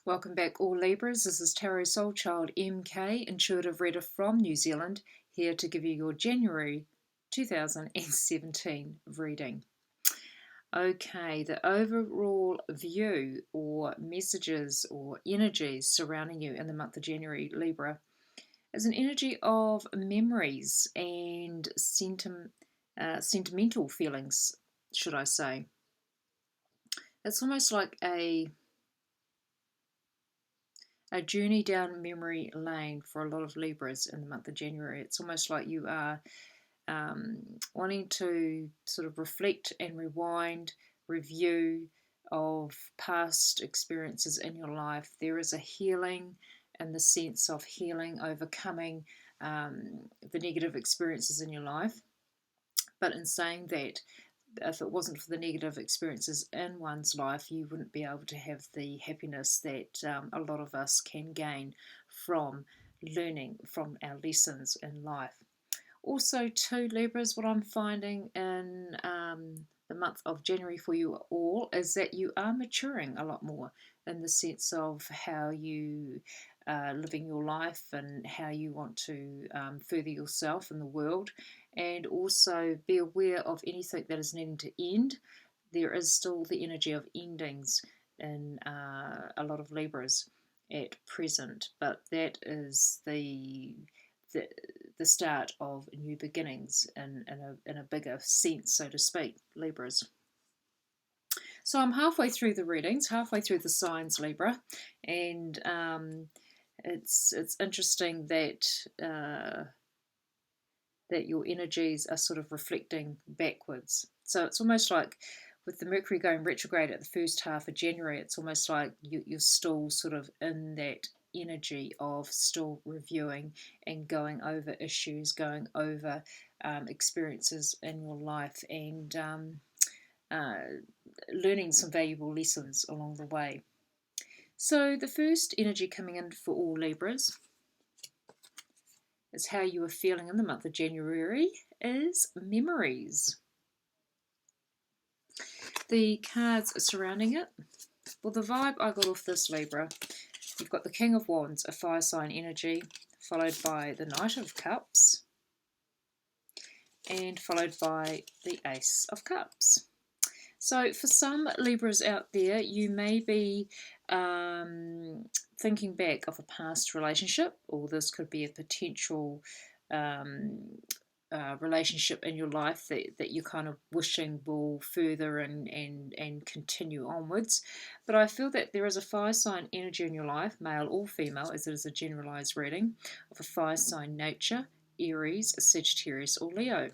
Welcome back, all Libras. This is Tarot Soul Child MK, intuitive reader from New Zealand, here to give you your January 2017 reading. Okay, the overall view or messages or energies surrounding you in the month of January, Libra, is an energy of memories and sentimental feelings, should I say. It's almost like a journey down memory lane for a lot of Libras in the month of January. It's almost like you are wanting to sort of reflect and rewind, review of past experiences in your life. There is a healing in the sense of healing, overcoming the negative experiences in your life. But in saying that, if it wasn't for the negative experiences in one's life, you wouldn't be able to have the happiness that a lot of us can gain from learning from our lessons in life. Also, too, Libras, what I'm finding in the month of January for you all is that you are maturing a lot more in the sense of how you are living your life and how you want to further yourself in the world, and also be aware of anything that is needing to end. There is still the energy of endings in a lot of Libras at present, but that is the start of new beginnings in a bigger sense, so to speak, Libras. So I'm halfway through the readings, halfway through the signs, Libra, and it's interesting that that your energies are sort of reflecting backwards. So it's almost like with the Mercury going retrograde at the first half of January, it's almost like you're still sort of in that energy of still reviewing and going over issues, going over experiences in your life, and learning some valuable lessons along the way. So the first energy coming in for all Libras is how you are feeling in the month of January is memories. The cards surrounding it. Well, the vibe I got off this, Libra, you've got the King of Wands, a fire sign energy, followed by the Knight of Cups, and followed by the Ace of Cups. So for some Libras out there, you may be thinking back of a past relationship, or this could be a potential relationship in your life that you're kind of wishing will further and continue onwards. But I feel that there is a fire sign energy in your life, male or female, as it is a generalized reading, of a fire sign nature, Aries, Sagittarius, or Leo.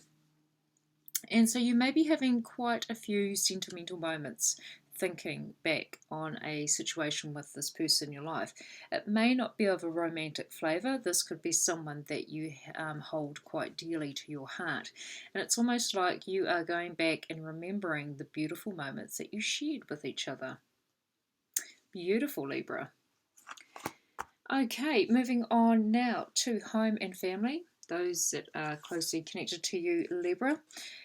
And so you may be having quite a few sentimental moments thinking back on a situation with this person in your life. It may not be of a romantic flavour. This could be someone that you hold quite dearly to your heart. And it's almost like you are going back and remembering the beautiful moments that you shared with each other. Beautiful, Libra. Okay, moving on now to home and family. Those that are closely connected to you, Libra.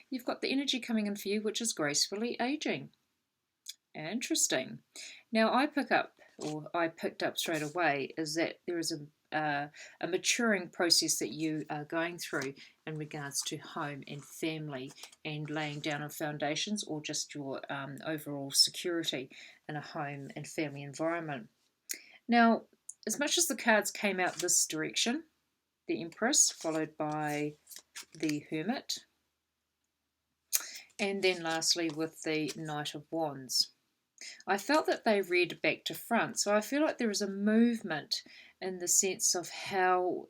You've got the energy coming in for you, which is gracefully aging. Interesting. Now, I picked up straight away is that there is a maturing process that you are going through in regards to home and family and laying down of foundations, or just your overall security in a home and family environment. Now, as much as the cards came out this direction, the Empress, followed by the Hermit, and then lastly with the Knight of Wands, I felt that they read back to front. So I feel like there is a movement in the sense of how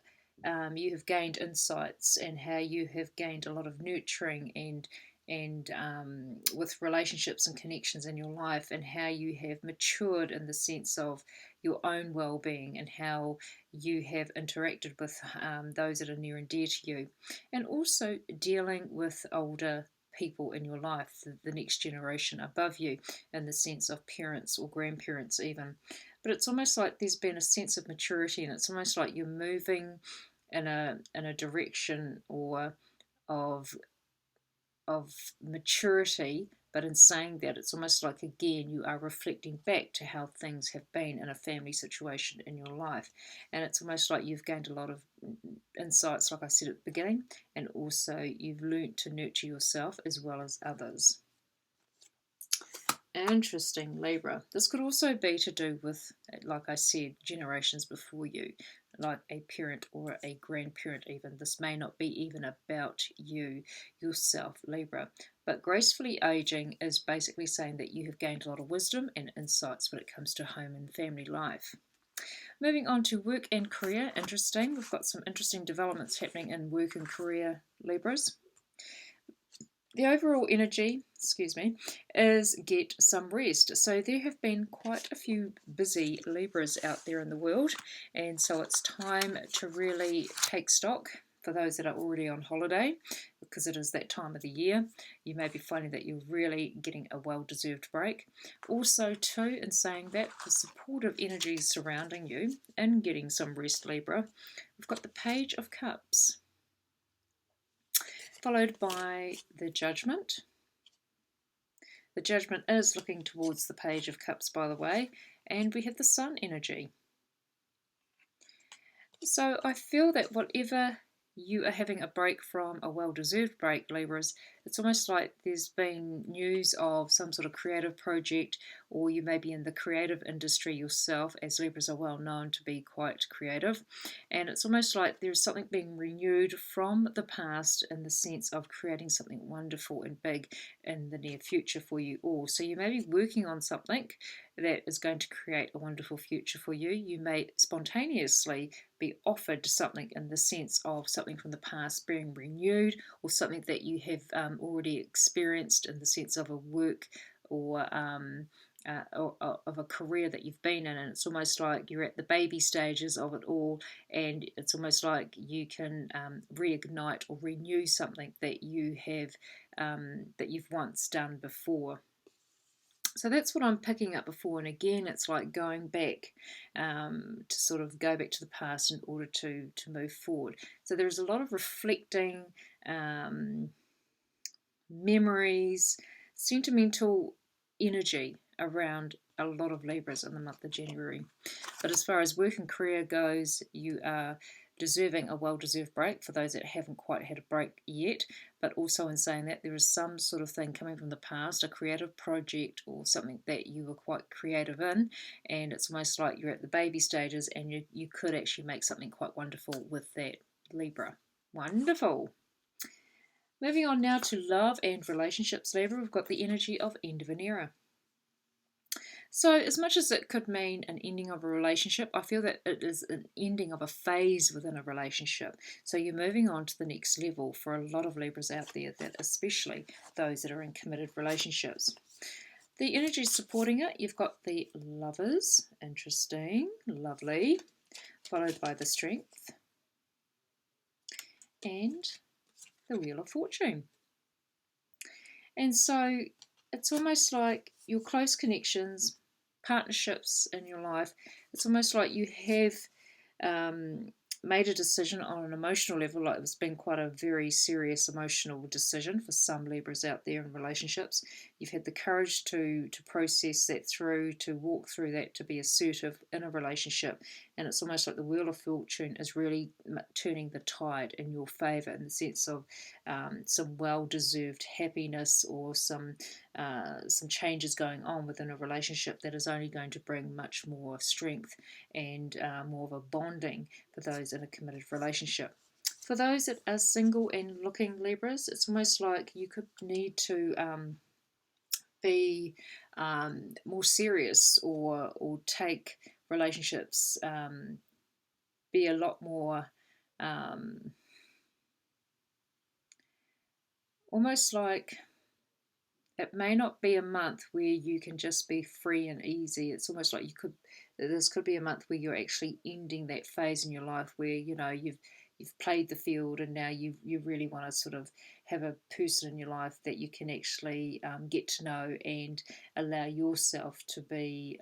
you have gained insights and how you have gained a lot of nurturing and with relationships and connections in your life, and how you have matured in the sense of your own well-being and how you have interacted with those that are near and dear to you, and also dealing with older people in your life, the next generation above you, in the sense of parents or grandparents even. But it's almost like there's been a sense of maturity, and it's almost like you're moving in a direction or of maturity But in saying that, it's almost like, again, you are reflecting back to how things have been in a family situation in your life. And it's almost like you've gained a lot of insights, like I said at the beginning, and also you've learnt to nurture yourself as well as others. Interesting, Libra. This could also be to do with, like I said, generations before you, like a parent or a grandparent, even. This may not be even about you yourself, Libra. But gracefully aging is basically saying that you have gained a lot of wisdom and insights when it comes to home and family life. Moving on to work and career. Interesting. We've got some interesting developments happening in work and career, Libras. The overall energy, is get some rest. So there have been quite a few busy Libras out there in the world, and so it's time to really take stock for those that are already on holiday, because it is that time of the year. You may be finding that you're really getting a well-deserved break. Also, too, in saying that, the supportive energies surrounding you and getting some rest, Libra, we've got the Page of Cups, followed by the Judgment. The Judgment is looking towards the Page of Cups, by the way, and we have the Sun energy. So I feel that whatever you are having a break from, a well-deserved break, Libras, it's almost like there's been news of some sort of creative project, or you may be in the creative industry yourself, as Libras are well known to be quite creative, and it's almost like there's something being renewed from the past in the sense of creating something wonderful and big in the near future for you all. So you may be working on something that is going to create a wonderful future for you. You may spontaneously be offered something in the sense of something from the past being renewed, or something that you have already experienced in the sense of a work or of a career that you've been in, and it's almost like you're at the baby stages of it all, and it's almost like you can reignite or renew something that you have that you've once done before. So that's what I'm picking up before, and again, it's like going back to sort of go back to the past in order to move forward. So there's a lot of reflecting, memories, sentimental energy around a lot of Libras in the month of January. But as far as work and career goes, you are deserving a well-deserved break for those that haven't quite had a break yet. But also in saying that, there is some sort of thing coming from the past, a creative project or something that you were quite creative in, and it's almost like you're at the baby stages, and you could actually make something quite wonderful with that, Libra. Wonderful. Moving on now to love and relationships, Libra, we've got the energy of end of an era. So as much as it could mean an ending of a relationship, I feel that it is an ending of a phase within a relationship. So you're moving on to the next level for a lot of Libras out there, that especially those that are in committed relationships. The energy supporting it, you've got the Lovers, interesting, lovely, followed by the Strength, and the Wheel of Fortune. And so it's almost like your close connections, partnerships in your life, it's almost like you have made a decision on an emotional level, like it's been quite a very serious emotional decision for some Libras out there in relationships. You've had the courage to process that through, to walk through that, to be assertive in a relationship, and it's almost like the Wheel of Fortune is really turning the tide in your favour, in the sense of some well-deserved happiness, or some changes going on within a relationship that is only going to bring much more strength and more of a bonding for those in a committed relationship. For those that are single and looking, Libras, it's almost like you could need to be more serious, or take relationships, be a lot more almost like it may not be a month where you can just be free and easy. It's almost like this could be a month where you're actually ending that phase in your life where you've played the field, and now you really want to sort of have a person in your life that you can actually get to know and allow yourself to be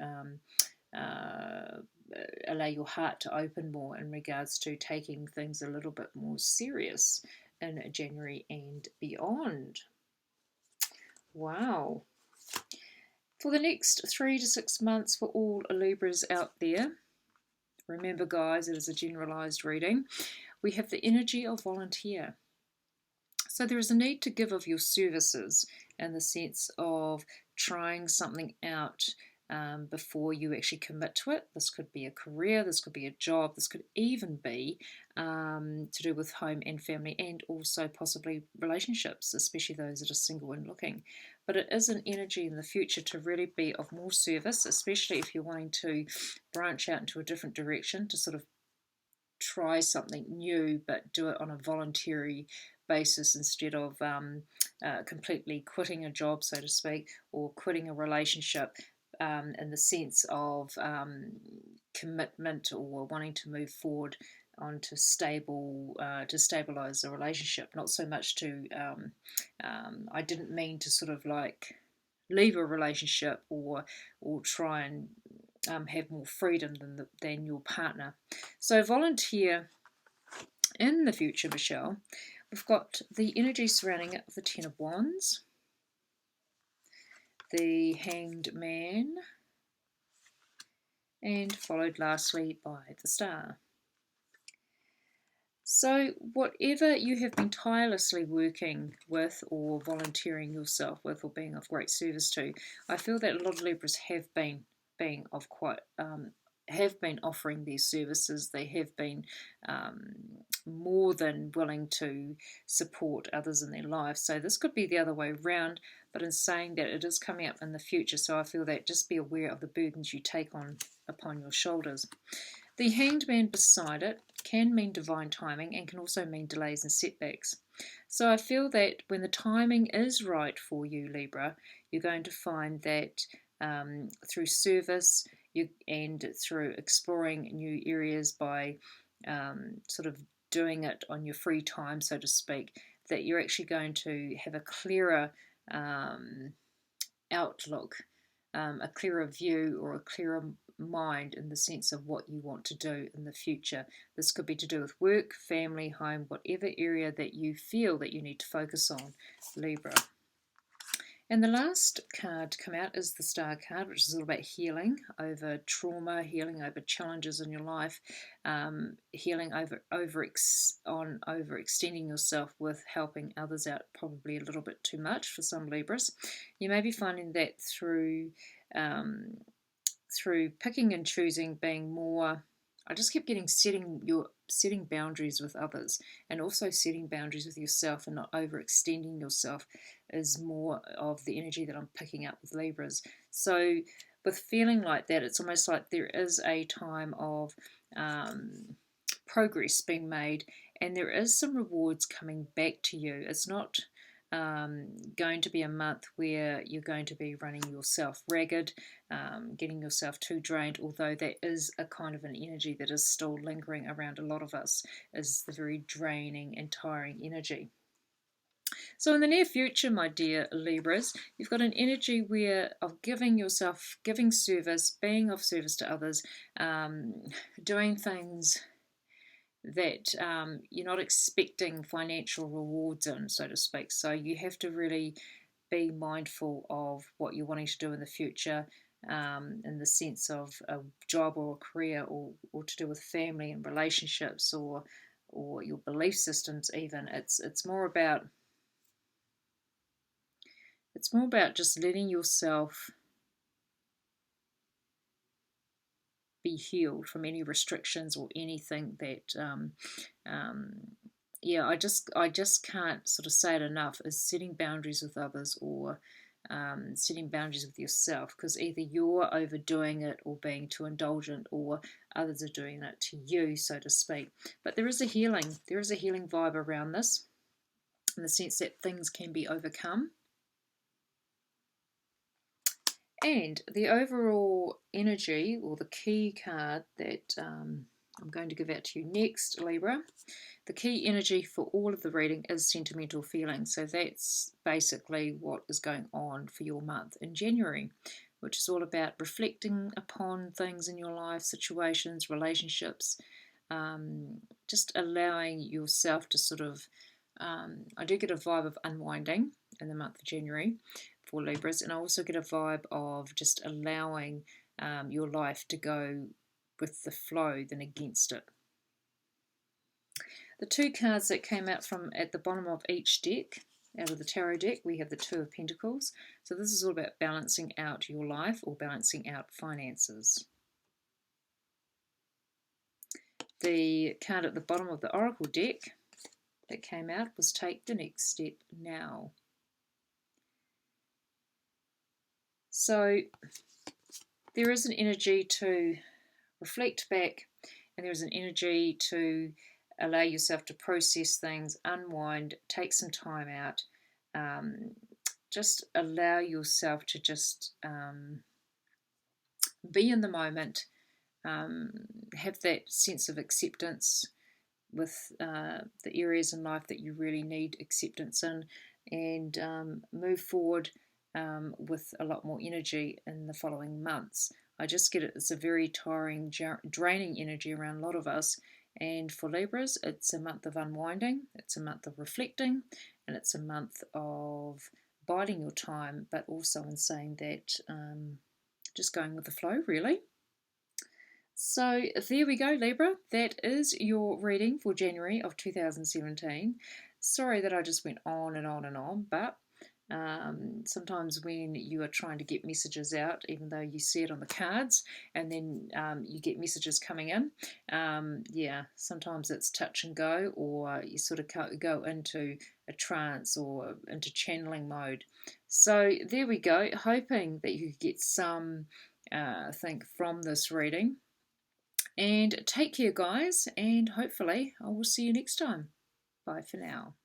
allow your heart to open more in regards to taking things a little bit more serious in January and beyond. Wow. For the next 3 to 6 months for all Libras out there, remember guys, it is a generalized reading, we have the energy of volunteer. So there is a need to give of your services in the sense of trying something out before you actually commit to it. This could be a career, this could be a job, this could even be to do with home and family, and also possibly relationships, especially those that are single and looking. But it is an energy in the future to really be of more service, especially if you're wanting to branch out into a different direction, to sort of try something new but do it on a voluntary basis instead of completely quitting a job, so to speak, or quitting a relationship in the sense of commitment or wanting to move forward onto stable to stabilize the relationship, not so much to I didn't mean to sort of like leave a relationship or try and have more freedom than your partner. So volunteer in the future, Michelle. We've got the energy surrounding it of the Ten of Wands, the Hanged Man, and followed lastly by the Star. So whatever you have been tirelessly working with or volunteering yourself with or being of great service to, I feel that a lot of Libras have been being of quite have been offering these services. They have been more than willing to support others in their lives. So this could be the other way around, but in saying that, it is coming up in the future. So I feel that just be aware of the burdens you take on upon your shoulders. The Hanged Man beside it can mean divine timing and can also mean delays and setbacks. So I feel that when the timing is right for you, Libra, you're going to find that through service and through exploring new areas by sort of doing it on your free time, so to speak, that you're actually going to have a clearer outlook, a clearer view, or a clearer mind in the sense of what you want to do in the future. This could be to do with work, family, home, whatever area that you feel that you need to focus on, Libra. And the last card to come out is the Star card, which is all about healing over trauma, healing over challenges in your life, healing overextending yourself with helping others out, probably a little bit too much for some Libras. You may be finding that through picking and choosing, being more. I just keep getting setting boundaries with others and also setting boundaries with yourself and not overextending yourself is more of the energy that I'm picking up with Libras. So with feeling like that, it's almost like there is a time of progress being made and there is some rewards coming back to you. It's not going to be a month where you're going to be running yourself ragged, getting yourself too drained, although that is a kind of an energy that is still lingering around a lot of us, is the very draining and tiring energy. So in the near future, my dear Libras, you've got an energy where of giving yourself, giving service, being of service to others, doing things that you're not expecting financial rewards in, so to speak. So you have to really be mindful of what you're wanting to do in the future, in the sense of a job or a career, or to do with family and relationships, or your belief systems. Even it's more about just letting yourself be healed from any restrictions or anything that yeah, I just can't sort of say it enough, is setting boundaries with others, or setting boundaries with yourself, because either you're overdoing it or being too indulgent, or others are doing it to you, so to speak. But there is a healing vibe around this, in the sense that things can be overcome. And the overall energy, or the key card that I'm going to give out to you next, Libra, the key energy for all of the reading is sentimental feelings. So that's basically what is going on for your month in January, which is all about reflecting upon things in your life, situations, relationships, just allowing yourself to sort of, I do get a vibe of unwinding in the month of January. for Libras, and I also get a vibe of just allowing your life to go with the flow than against it. The two cards that came out from at the bottom of each deck, out of the tarot deck, we have the Two of Pentacles. So this is all about balancing out your life or balancing out finances. The card at the bottom of the Oracle deck that came out was Take the Next Step Now. So there is an energy to reflect back, and there is an energy to allow yourself to process things, unwind, take some time out, just allow yourself to just be in the moment, have that sense of acceptance with the areas in life that you really need acceptance in, and move forward with a lot more energy in the following months. I just get it, it's a very tiring, draining energy around a lot of us. And for Libras, it's a month of unwinding, it's a month of reflecting, and it's a month of biding your time, but also in saying that just going with the flow, really. So there we go, Libra. That is your reading for January of 2017. Sorry that I just went on and on and on, but sometimes when you are trying to get messages out, even though you see it on the cards, and then you get messages coming in, yeah, sometimes it's touch and go, or you sort of go into a trance or into channeling mode. So there we go, hoping that you get some thing from this reading. And take care, guys, and hopefully I will see you next time. Bye for now.